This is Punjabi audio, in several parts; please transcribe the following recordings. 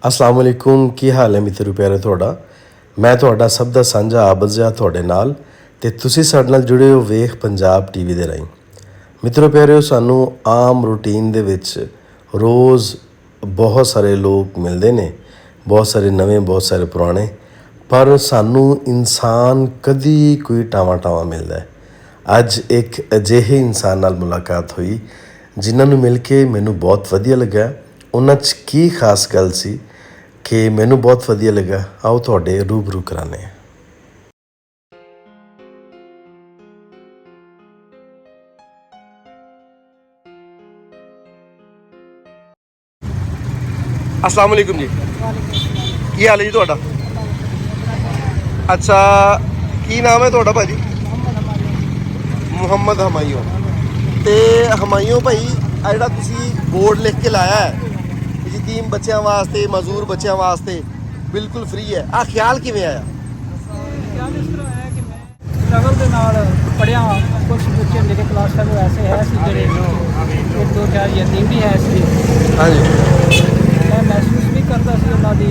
अस्सलाम वालेकुम। की हाल है मित्रो प्यारे ਤੁਹਾਡਾ। मैं ਤੁਹਾਡਾ ਸਭ ਦਾ ਸਾਂਝਾ ਆਬਜ਼ਾ ਤੁਹਾਡੇ ਨਾਲ ਤੇ ਤੁਸੀਂ ਸਾਡੇ ਨਾਲ ਜੁੜੇ ਹੋ ਵੇਖ ਪੰਜਾਬ ਟੀਵੀ ਦੇ ਰਾਹੀਂ। ਮਿੱਤਰੋ ਪਿਆਰਿਓ, ਸਾਨੂੰ ਆਮ ਰੂਟੀਨ ਦੇ ਵਿੱਚ ਰੋਜ਼ ਬਹੁਤ ਸਾਰੇ ਲੋਕ ਮਿਲਦੇ ਨੇ, ਬਹੁਤ ਸਾਰੇ ਨਵੇਂ, ਬਹੁਤ ਸਾਰੇ ਪੁਰਾਣੇ, ਪਰ ਸਾਨੂੰ ਇਨਸਾਨ ਕਦੀ ਕੋਈ ਟਾਵਾਂ ਮਿਲਦਾ ਹੈ। ਅੱਜ ਇੱਕ ਅਜਿਹੇ ਇਨਸਾਨ ਨਾਲ ਮੁਲਾਕਾਤ ਹੋਈ ਜਿਨ੍ਹਾਂ ਨੂੰ ਮਿਲ ਕੇ ਮੈਨੂੰ ਬਹੁਤ ਵਧੀਆ ਲੱਗਾ। ਉਹਨਾਂ 'ਚ ਕੀ ਖਾਸ ਗੱਲ ਸੀ ਕਿ ਮੈਨੂੰ ਬਹੁਤ ਵਧੀਆ ਲੱਗਾ, ਆਓ ਤੁਹਾਡੇ ਰੂਬਰੂ ਕਰਾਉਂਦੇ ਹਾਂ। अस्सलाम वालेकुम जी, ਕੀ ਹਾਲ ਹੈ ਜੀ ਤੁਹਾਡਾ? ਅੱਛਾ, ਕੀ ਨਾਮ ਹੈ ਤੁਹਾਡਾ ਭਾਜੀ? ਮੁਹੰਮਦ ਹਮਾਇੂ। ਤੇ ਹਮਾਇੂ ਭਾਈ, ਆ ਜਿਹੜਾ ਤੁਸੀਂ ਬੋਰਡ ਲਿਖ ਕੇ ਲਾਇਆ ਹੈ ਯਤੀਮ ਬੱਚਿਆਂ ਵਾਸਤੇ, ਮਜ਼ਦੂਰ ਬੱਚਿਆਂ ਵਾਸਤੇ ਬਿਲਕੁਲ ਫ੍ਰੀ ਹੈ, ਆ ਖਿਆਲ ਕਿਵੇਂ ਆਇਆ? ਖਿਆਲ ਇਸ ਤਰ੍ਹਾਂ ਆਇਆ ਕਿ ਮੈਂ ਸਟਰਗਲ ਦੇ ਨਾਲ ਪੜ੍ਹਿਆ। ਕੁਝ ਬੱਚੇ ਮੇਰੇ ਕਲਾਸ ਫੈਲੋ ਐਸੇ ਹੈ ਸੀ ਜਿਹੜੇ ਇੱਕ ਦੋ ਚਾਰ ਯਤੀਮ ਵੀ ਹੈ ਸੀ। ਹਾਂਜੀ, ਮੈਂ ਮਹਿਸੂਸ ਵੀ ਕਰਦਾ ਸੀ ਉਹਨਾਂ ਦੀ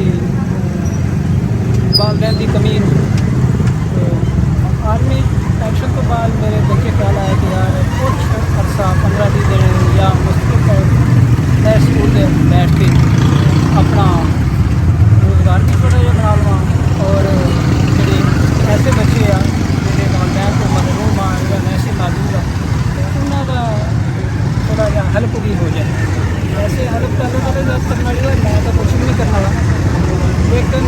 ਵਾਲਦੈਨ ਦੀ ਕਮੀ ਨੂੰ। ਆਰਮੀ ਐਕਸ਼ਨ ਤੋਂ ਬਾਅਦ ਮੇਰੇ ਦਿਲ 'ਚ ਖਿਆਲ ਆਇਆ ਕਿ ਯਾਰ ਕੁਛ ਅਰਸਾ 15-20 ਦਿਨ ਜਾਂ ਮੁਸ਼ਕਿਲ ਮੈਂ ਸਕੂਲ ਦੇ ਬੈਠ ਕੇ ਆਪਣਾ ਰੋਜ਼ਗਾਰ ਵੀ ਥੋੜ੍ਹਾ ਜਿਹਾ ਬਣਾ ਲਵਾਂ, ਔਰ ਜਿਹੜੇ ਐਸੇ ਬੱਚੇ ਆ ਜਿਹੜੇ ਵਾਲਦੈਨ ਤੋਂ ਮਹਿਰੂਮ ਆ ਜਾਂ ਐਸੇ ਮਾਜੂਦ ਆ, ਉਹਨਾਂ ਦਾ ਥੋੜ੍ਹਾ ਜਿਹਾ ਹੈਲਪ ਵੀ ਹੋ ਜਾਏ। वैसे हेल्प करने वाले जब करने वाली है, मैं तो कुछ भी नहीं करने वाला, लेकिन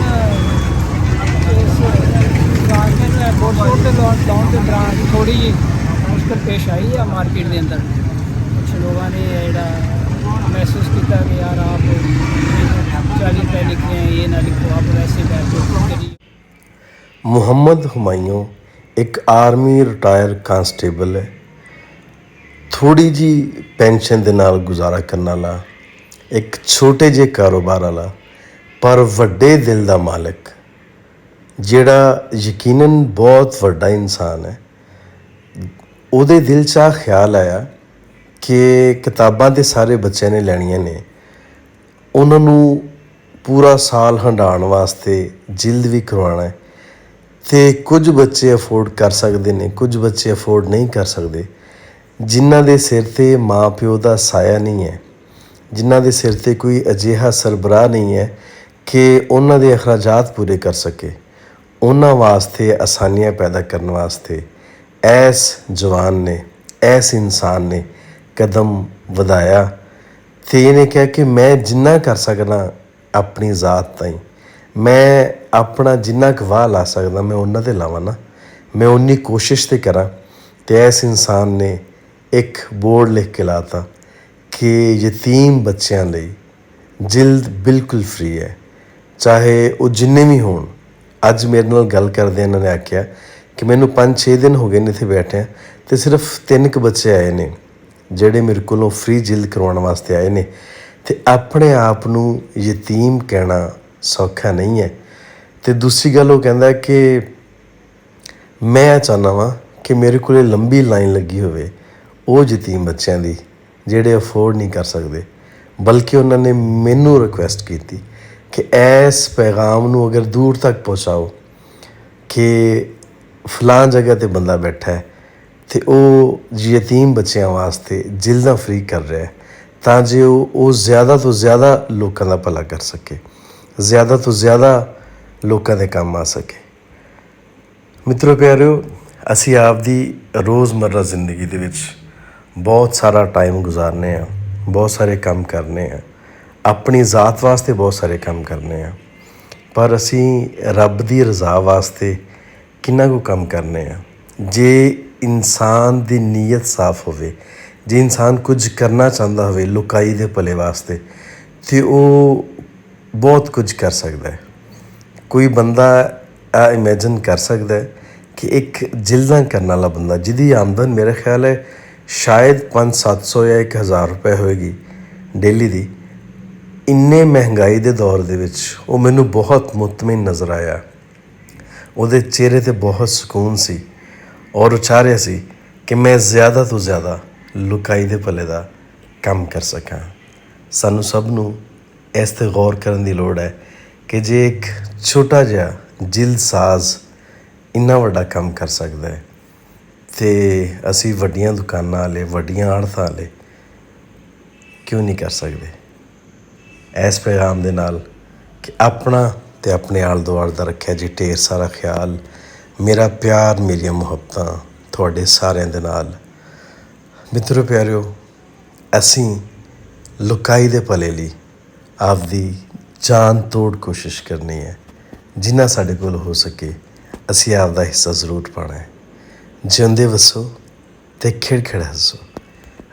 इस ट्रांसमेंट में बोर्ड के लॉकडाउन के दौरान थोड़ी जी मुश्किल पेश आई है मार्केट के अंदर। कुछ लोगों ने जोड़ा महसूस किया कि यार आप 40 रुपये लिख रहे हैं, ये ना लिखो, आप वैसे बैठो करिए। ਮੁਹੰਮਦ ਹਮਾਇੂ ਇੱਕ ਆਰਮੀ ਰਿਟਾਇਰ ਕਾਂਸਟੇਬਲ ਹੈ। ਥੋੜ੍ਹੀ ਜਿਹੀ ਪੈਨਸ਼ਨ ਦੇ ਨਾਲ ਗੁਜ਼ਾਰਾ ਕਰਨ ਵਾਲਾ, ਇੱਕ ਛੋਟੇ ਜਿਹੇ ਕਾਰੋਬਾਰ ਵਾਲਾ, ਪਰ ਵੱਡੇ ਦਿਲ ਦਾ ਮਾਲਕ, ਜਿਹੜਾ ਯਕੀਨਨ ਬਹੁਤ ਵੱਡਾ ਇਨਸਾਨ ਹੈ। ਉਹਦੇ ਦਿਲ 'ਚ ਆ ਖਿਆਲ ਆਇਆ ਕਿ ਕਿਤਾਬਾਂ ਦੇ ਸਾਰੇ ਬੱਚਿਆਂ ਨੇ ਲੈਣੀਆਂ ਨੇ, ਉਹਨਾਂ ਨੂੰ ਪੂਰਾ ਸਾਲ ਹੰਡਾਉਣ ਵਾਸਤੇ ਜਿਲਦ ਵੀ ਕਰਵਾਉਣਾ ਹੈ। ਅਤੇ ਕੁਝ ਬੱਚੇ ਅਫੋਰਡ ਕਰ ਸਕਦੇ ਨੇ, ਕੁਝ ਬੱਚੇ ਅਫੋਰਡ ਨਹੀਂ ਕਰ ਸਕਦੇ, ਜਿਨ੍ਹਾਂ ਦੇ ਸਿਰ 'ਤੇ ਮਾਂ ਪਿਓ ਦਾ ਸਾਇਆ ਨਹੀਂ ਹੈ, ਜਿਨ੍ਹਾਂ ਦੇ ਸਿਰ 'ਤੇ ਕੋਈ ਅਜਿਹਾ ਸਰਬਰਾਹ ਨਹੀਂ ਹੈ ਕਿ ਉਹਨਾਂ ਦੇ ਅਖਰਾਜਾਤ ਪੂਰੇ ਕਰ ਸਕੇ। ਉਹਨਾਂ ਵਾਸਤੇ ਆਸਾਨੀਆਂ ਪੈਦਾ ਕਰਨ ਵਾਸਤੇ ਇਸ ਜਵਾਨ ਨੇ, ਇਸ ਇਨਸਾਨ ਨੇ ਕਦਮ ਵਧਾਇਆ ਅਤੇ ਇਹਨੇ ਕਿਹਾ ਕਿ ਮੈਂ ਜਿੰਨਾ ਕਰ ਸਕਦਾ ਆਪਣੀ ਜ਼ਾਤ ਤਾਈਂ, ਮੈਂ ਆਪਣਾ ਜਿੰਨਾ ਕੁ ਵਾਹ ਲਾ ਸਕਦਾ ਮੈਂ ਉਹਨਾਂ 'ਤੇ ਲਾਵਾਂ ਨਾ, ਮੈਂ ਉਨੀ ਕੋਸ਼ਿਸ਼ ਤਾਂ ਕਰਾਂ। ਅਤੇ ਇਸ ਇਨਸਾਨ ਨੇ ਇੱਕ ਬੋਰਡ ਲਿਖ ਕੇ ਲਾਤਾ ਕਿ ਯਤੀਮ ਬੱਚਿਆਂ ਲਈ ਜਿਲਦ ਬਿਲਕੁਲ ਫ੍ਰੀ ਹੈ, ਚਾਹੇ ਉਹ ਜਿੰਨੇ ਵੀ ਹੋਣ। ਅੱਜ ਮੇਰੇ ਨਾਲ ਗੱਲ ਕਰਦੇ ਇਹਨਾਂ ਨੇ ਆਖਿਆ ਕਿ ਮੈਨੂੰ 5-6 ਦਿਨ ਹੋ ਗਏ ਨੇ ਇੱਥੇ ਬੈਠਿਆਂ ਅਤੇ ਸਿਰਫ 3 ਕੁ ਬੱਚੇ ਆਏ ਨੇ ਜਿਹੜੇ ਮੇਰੇ ਕੋਲੋਂ ਫ੍ਰੀ ਜਿਲਦ ਕਰਵਾਉਣ ਵਾਸਤੇ ਆਏ ਨੇ। ਅਤੇ ਆਪਣੇ ਆਪ ਨੂੰ ਯਤੀਮ ਕਹਿਣਾ ਸੌਖਾ ਨਹੀਂ ਹੈ। ਅਤੇ ਦੂਸਰੀ ਗੱਲ ਉਹ ਕਹਿੰਦਾ ਕਿ ਮੈਂ ਚਾਹੁੰਦਾ ਵਾਂ ਕਿ ਮੇਰੇ ਕੋਲ ਲੰਬੀ ਲਾਈਨ ਲੱਗੀ ਹੋਵੇ ਉਹ ਯਤੀਮ ਬੱਚਿਆਂ ਦੀ ਜਿਹੜੇ ਅਫੋਰਡ ਨਹੀਂ ਕਰ ਸਕਦੇ। ਬਲਕਿ ਉਹਨਾਂ ਨੇ ਮੈਨੂੰ ਰਿਕੁਐਸਟ ਕੀਤੀ ਕਿ ਇਸ ਪੈਗਾਮ ਨੂੰ ਅਗਰ ਦੂਰ ਤੱਕ ਪਹੁੰਚਾਓ ਕਿ ਫਲਾਂ ਜਗ੍ਹਾ 'ਤੇ ਬੰਦਾ ਬੈਠਾ ਹੈ ਅਤੇ ਉਹ ਯਤੀਮ ਬੱਚਿਆਂ ਵਾਸਤੇ ਜਿਲਦਾਂ ਫ੍ਰੀ ਕਰ ਰਿਹਾ ਹੈ, ਤਾਂ ਜੇ ਉਹ ਜ਼ਿਆਦਾ ਤੋਂ ਜ਼ਿਆਦਾ ਲੋਕਾਂ ਦਾ ਭਲਾ ਕਰ ਸਕੇ, ਜ਼ਿਆਦਾ ਤੋਂ ਜ਼ਿਆਦਾ ਲੋਕਾਂ ਦੇ ਕੰਮ ਆ ਸਕੇ। ਮਿੱਤਰੋ ਪਿਆਰਿਓ, ਅਸੀਂ ਆਪਦੀ ਰੋਜ਼ਮਰਰਾ ਜ਼ਿੰਦਗੀ ਦੇ ਵਿੱਚ ਬਹੁਤ ਸਾਰਾ ਟਾਈਮ ਗੁਜ਼ਾਰਨੇ ਹਾਂ, ਬਹੁਤ ਸਾਰੇ ਕੰਮ ਕਰਨੇ ਹਾਂ, ਆਪਣੀ ਜ਼ਾਤ ਵਾਸਤੇ ਬਹੁਤ ਸਾਰੇ ਕੰਮ ਕਰਨੇ ਹਾਂ, ਪਰ ਅਸੀਂ ਰੱਬ ਦੀ ਰਜ਼ਾ ਵਾਸਤੇ ਕਿੰਨਾ ਕੁ ਕੰਮ ਕਰਨੇ ਹਾਂ? ਜੇ ਇਨਸਾਨ ਦੀ ਨੀਅਤ ਸਾਫ਼ ਹੋਵੇ, ਜੇ ਇਨਸਾਨ ਕੁਝ ਕਰਨਾ ਚਾਹੁੰਦਾ ਹੋਵੇ ਲੋਕਾਈ ਦੇ ਭਲੇ ਵਾਸਤੇ, ਅਤੇ ਉਹ ਬਹੁਤ ਕੁਝ ਕਰ ਸਕਦਾ ਹੈ। ਕੋਈ ਬੰਦਾ ਇਮੈਜਨ ਕਰ ਸਕਦਾ ਹੈ ਕਿ ਇੱਕ ਜਿਲਦਾਂ ਕਰਨ ਵਾਲਾ ਬੰਦਾ ਜਿਹਦੀ ਆਮਦਨ ਮੇਰਾ ਖਿਆਲ ਹੈ ਸ਼ਾਇਦ 500-700 ਜਾਂ 1000 ਰੁਪਏ ਹੋਏਗੀ ਡੇਲੀ ਦੀ, ਇੰਨੇ ਮਹਿੰਗਾਈ ਦੇ ਦੌਰ ਦੇ ਵਿੱਚ ਉਹ ਮੈਨੂੰ ਬਹੁਤ ਮੁਤਮਿਨ ਨਜ਼ਰ ਆਇਆ। ਉਹਦੇ ਚਿਹਰੇ 'ਤੇ ਬਹੁਤ ਸਕੂਨ ਸੀ ਔਰ ਉਹ ਚਾਹ ਰਿਹਾ ਸੀ ਕਿ ਮੈਂ ਜ਼ਿਆਦਾ ਤੋਂ ਜ਼ਿਆਦਾ ਲੋਕਾਈ ਦੇ ਭਲੇ ਦਾ ਕੰਮ ਕਰ ਸਕਾਂ। ਸਾਨੂੰ ਸਭ ਨੂੰ ਇਸ 'ਤੇ ਗੌਰ ਕਰਨ ਦੀ ਲੋੜ ਹੈ ਕਿ ਜੇ ਇੱਕ ਛੋਟਾ ਜਿਹਾ ਜਿਲਦਸਾਜ਼ ਇੰਨਾ ਵੱਡਾ ਕੰਮ ਕਰ ਸਕਦਾ ਹੈ ਤੇ ਅਸੀਂ ਵੱਡੀਆਂ ਦੁਕਾਨਾਂ ਵਾਲੇ, ਵੱਡੀਆਂ ਆੜ੍ਹਤਾਂ ਵਾਲੇ ਕਿਉਂ ਨਹੀਂ ਕਰ ਸਕਦੇ। ਇਸ ਪੈਗਾਮ ਦੇ ਨਾਲ ਕਿ ਆਪਣਾ ਅਤੇ ਆਪਣੇ ਆਲੇ ਦੁਆਲੇ ਦਾ ਰੱਖਿਆ ਜੀ ਢੇਰ ਸਾਰਾ ਖਿਆਲ। ਮੇਰਾ ਪਿਆਰ, ਮੇਰੀਆਂ ਮੁਹੱਬਤਾਂ ਤੁਹਾਡੇ ਸਾਰਿਆਂ ਦੇ ਨਾਲ। ਮਿੱਤਰੋ ਪਿਆਰਿਓ, ਅਸੀਂ ਲੁਕਾਈ ਦੇ ਭਲੇ ਲਈ ਆਪਦੀ ਜਾਨ ਤੋੜ ਕੋਸ਼ਿਸ਼ ਕਰਨੀ ਹੈ। ਜਿੰਨਾ ਸਾਡੇ ਕੋਲ ਹੋ ਸਕੇ ਅਸੀਂ ਆਪਦਾ ਹਿੱਸਾ ਜ਼ਰੂਰ ਪਾਉਣਾ ਹੈ। ਜਿਉਂਦੇ ਵਸੋ ਅਤੇ ਖਿੜ ਖਿੜ ਹੱਸੋ।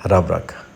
ਰੱਬ ਰਾਖਾ।